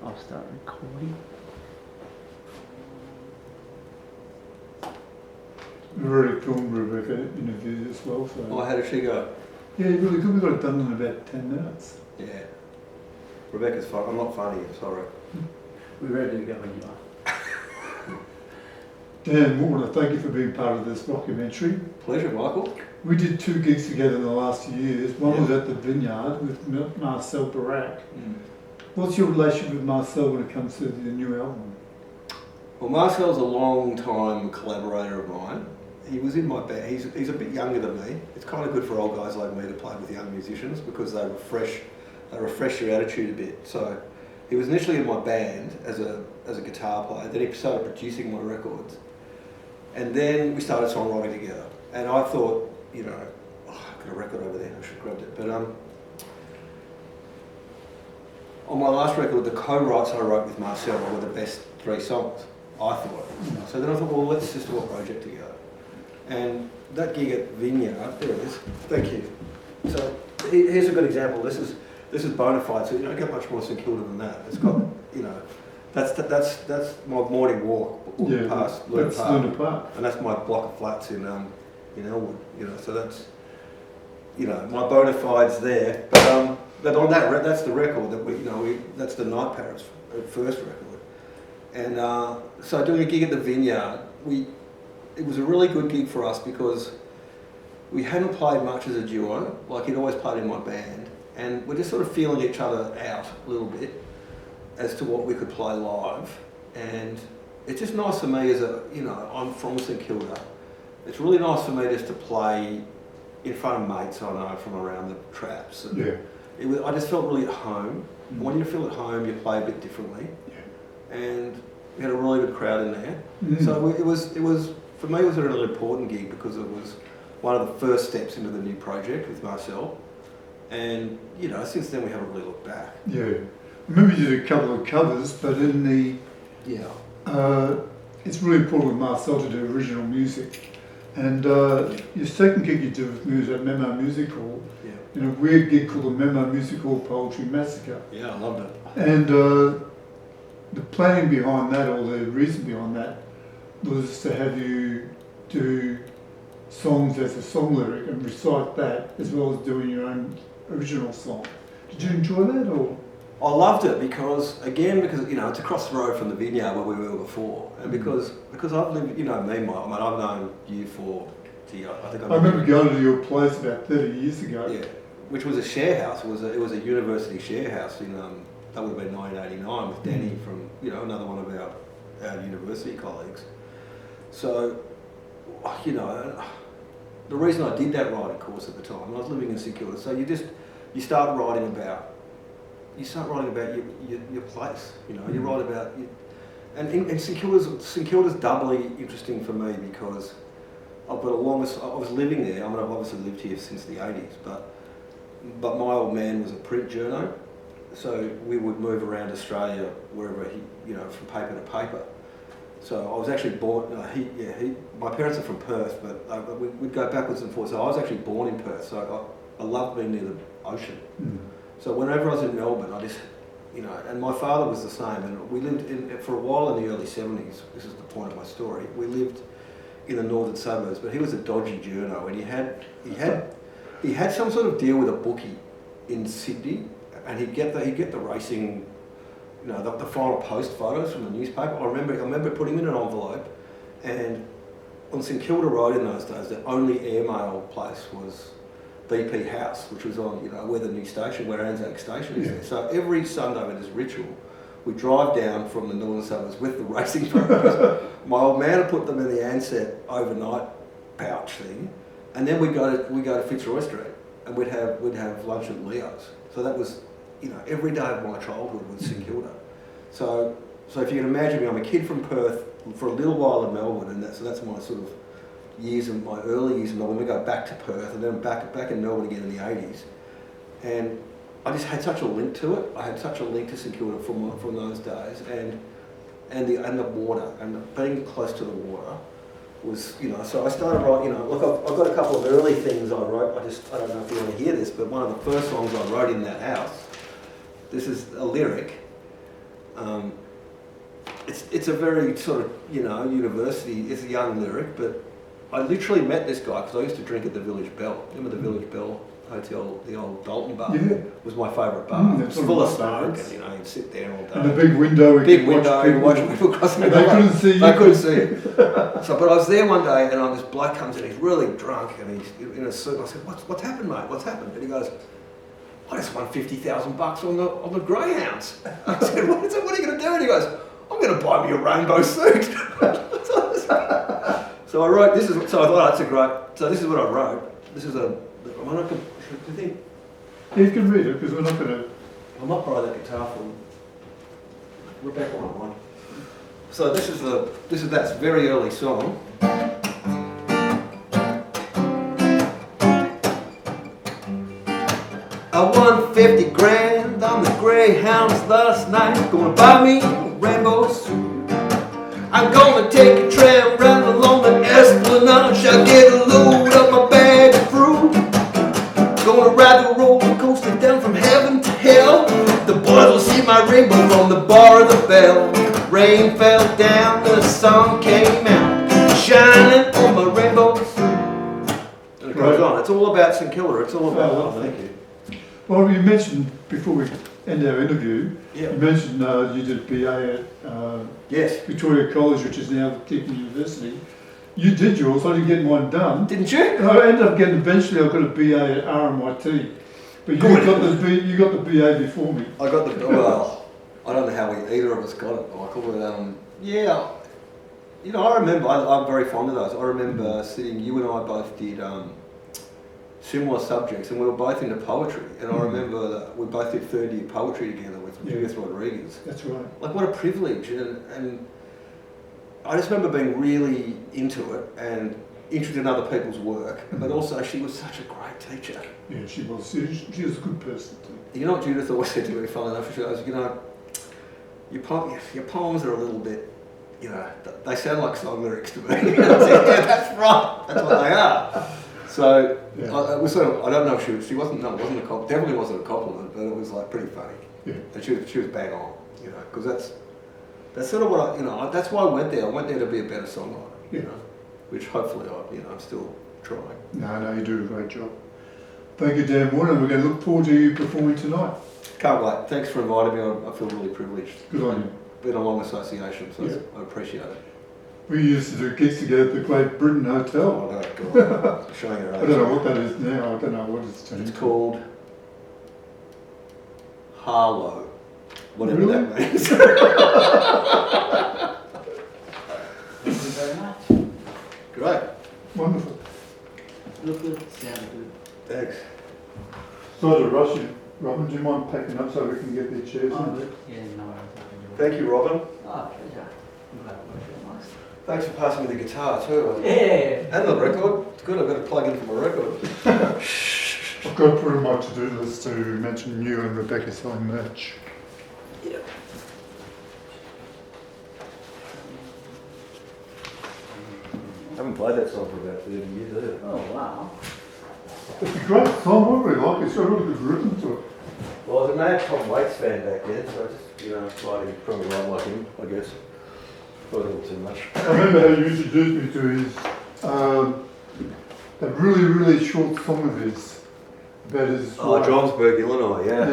I'll start recording. We already filmed Rebecca interviews as well, so... Oh, how did she go? Yeah, really good. We got it done in about 10 minutes. Yeah. Rebecca's fun. I'm not funny, sorry. We're ready to go when you are. Dan, I want to thank you for being part of this documentary. Pleasure, Michael. We did 2 gigs together in the last 2 years. One Yeah. was at the Vineyard with Marcel Barak. Mm. What's your relationship with Marcel when it comes to the new album? Well, Marcel's a long-time collaborator of mine. He was in my band. He's a bit younger than me. It's kind of good for old guys like me to play with young musicians because they refresh your attitude a bit. So he was initially in my band as a guitar player. Then he started producing my records, and then we started songwriting together. And I thought, you know, I've got a record over there. I should have grabbed it. But on my last record, the co-writes I wrote with Marcel were the best 3 songs, I thought. So then I thought, well, let's just do a project together. And that gig at Vineyard, there it is. Thank you. So here's a good example. This is bona fide. So you don't get much more St Kilda than that. It's got, you know, that's my morning walk past Luna Park, and that's my block of flats in Elwood. You know, so that's, you know, my bona fides there. But on that's the record that that's the Night Parrots first record. And so doing a gig at the Vineyard, it was a really good gig for us because we hadn't played much as a duo, like he'd always played in my band, and we're just sort of feeling each other out a little bit as to what we could play live. And it's just nice for me I'm from St Kilda. It's really nice for me just to play in front of mates I know from around the traps. And I just felt really at home. Mm. When you feel at home, you play a bit differently. Yeah. And we had a really good crowd in there. Mm. So it was for me, it was a really important gig because it was one of the first steps into the new project with Marcel. And, you know, since then we haven't really looked back. Yeah. I remember you did a couple of covers, but in the... Yeah. It's really important with Marcel to do original music. And your second gig you did with me was at Memo Music Hall, in a weird gig called the Memo Music Hall Poetry Massacre. Yeah, I loved it. And the planning behind that, or the reason behind that, was to have you do songs as a song lyric and recite that as well as doing your own original song. Did you enjoy that, or? I loved it because you know, it's across the road from the Vineyard where we were before, and because I've lived, you know me, Mike. I mean, I've known you for, I think I remember going to your place about 30 years ago. Yeah, which was a share house. It was a university share house in that would have been 1989 with Danny from, you know, another one of our university colleagues. So, you know, the reason I did that writing course at the time, I was living in St Kilda. So you start writing about your place. You know, you write about and St Kilda's doubly interesting for me because I've got I was living there. I mean, I've obviously lived here since the 80s, but my old man was a print journo, so we would move around Australia wherever from paper to paper. So I was actually born. My parents are from Perth, but we'd go backwards and forwards. So I was actually born in Perth. So I loved being near the ocean. Mm. So whenever I was in Melbourne, I just, and my father was the same. And we lived for a while in the early 70s. This is the point of my story. We lived in the northern suburbs, but he was a dodgy journo, and he had some sort of deal with a bookie in Sydney, and he'd get the racing. The final post photos from the newspaper. I remember putting them in an envelope, and on St Kilda Road in those days, the only airmail place was BP House, which was on, where the new station, where Anzac Station is there. So every Sunday in this ritual, we drive down from the northern suburbs with the racing photos. My old man had put them in the Ansett overnight pouch thing, and then we go to Fitzroy Street, and we'd have lunch at Leo's. So that was, every day of my childhood was St Kilda. So if you can imagine me, I'm a kid from Perth for a little while in Melbourne, and so that's my sort of my early years in Melbourne. We go back to Perth, and then back in Melbourne again in the 80s. And I just had such a link to it. I had such a link to St Kilda from those days, and the water, and being close to the water was, So I started writing. Look, I've got a couple of early things I wrote. I don't know if you want to hear this, but one of the first songs I wrote in that house. This is a lyric. It's a very sort of, you know, university, it's a young lyric, but I literally met this guy because I used to drink at the Village Bell. Remember the Village Bell Hotel, the old Dalton bar? Yeah. Was my favourite bar. It was that's full of one of my smoke favourites. and, you know, you'd sit there all day. And the big window. Big window, you watch people crossing the They couldn't see you. They couldn't see you. So, but I was there one day and this bloke comes in, he's really drunk and he's in a suit. I said, what's happened, mate? What's happened? And he goes, I just won $50,000 on the Greyhounds. I said, what are you going to do? And he goes, I'm going to buy me a rainbow suit. So I wrote, so I thought, that's a great, so this is what I wrote. This is do you think? You can read it because we're not going to. I might borrow that guitar from Rebecca on one. So that's a very early song. I won 50 grand on the Greyhounds last night. Gonna buy me a rainbow suit. I'm gonna take a tram round along the Esplanade. Shall get a load of my bag of fruit. Gonna ride the roller coaster down from heaven to hell. The boys will see my rainbow from the bar of the Bell. Rain fell down, the sun came out, shining on my rainbow suit. And it goes on. It's all about St Kilda. It's all about. Oh, Thank you. Well, you mentioned before we end our interview. Yeah. You mentioned you did a BA at Yes. Victoria College, which is now Deakin University. You did yours. I didn't get mine done. Didn't you? I ended up getting eventually. I got a BA at RMIT, but you got the BA before me. I got the, well, I don't know how either of us got it, Michael, but yeah, you know, I remember, I'm very fond of those. I remember sitting, you and I both did similar subjects, and we were both into poetry, and I remember that we both did third year poetry together with Judith Rodriguez. That's right. Like, what a privilege, and I just remember being really into it and interested in other people's work, but also she was such a great teacher. Yeah, she was. She was a good person too. You know what Judith always said to me, funnily enough, she goes, you know, your poems are a little bit, you know, they sound like song lyrics to me. I said, yeah, that's right, that's what they are. So, Yeah. it was sort of, I don't know if she wasn't, no, it wasn't a compliment, definitely wasn't a compliment, but it was like pretty funny. Yeah. And she was bang on, you know, because that's sort of what I, you know, that's why I went there. I went there to be a better songwriter, you know, which hopefully I'm still trying. No, you do a great job. Thank you, Dan Warner. We're going to look forward to you performing tonight. Can't wait. Thanks for inviting me. I feel really privileged. Good on you. Been a long association, so Yeah. I appreciate it. We used to do gigs together at the Great Britain Hotel. Oh, no, God. Showing your age. I don't know what that is now. I don't know what it's changed. It's called Harlow. Whatever Really? that means. Thank you very much. Great. Wonderful. Look good, sound good. Thanks. Sorry to rush you. Robin, do you mind packing up so we can get the chairs Oh, in? good. Yeah, no worries. I can do it. Thank you, Robin. Oh, pleasure. I'm glad it worked out nice. Thanks for passing me the guitar too. Yeah. And the record. It's good. I've got to plug in for my record. I've got to put in my to-do list to mention you and Rebecca selling merch. Yeah. I haven't played that song for about 30 years, have I? Oh, wow. It's a great song. I really like it. It's got a really good rhythm to it. Well, I was a mad Tom Waits fan back then, so I just, you know, tried to write like him, I guess. Probably a little too much. I remember how you introduced me to his, that really, really short song of his about his. Oh, Johnsburg, Illinois, yeah.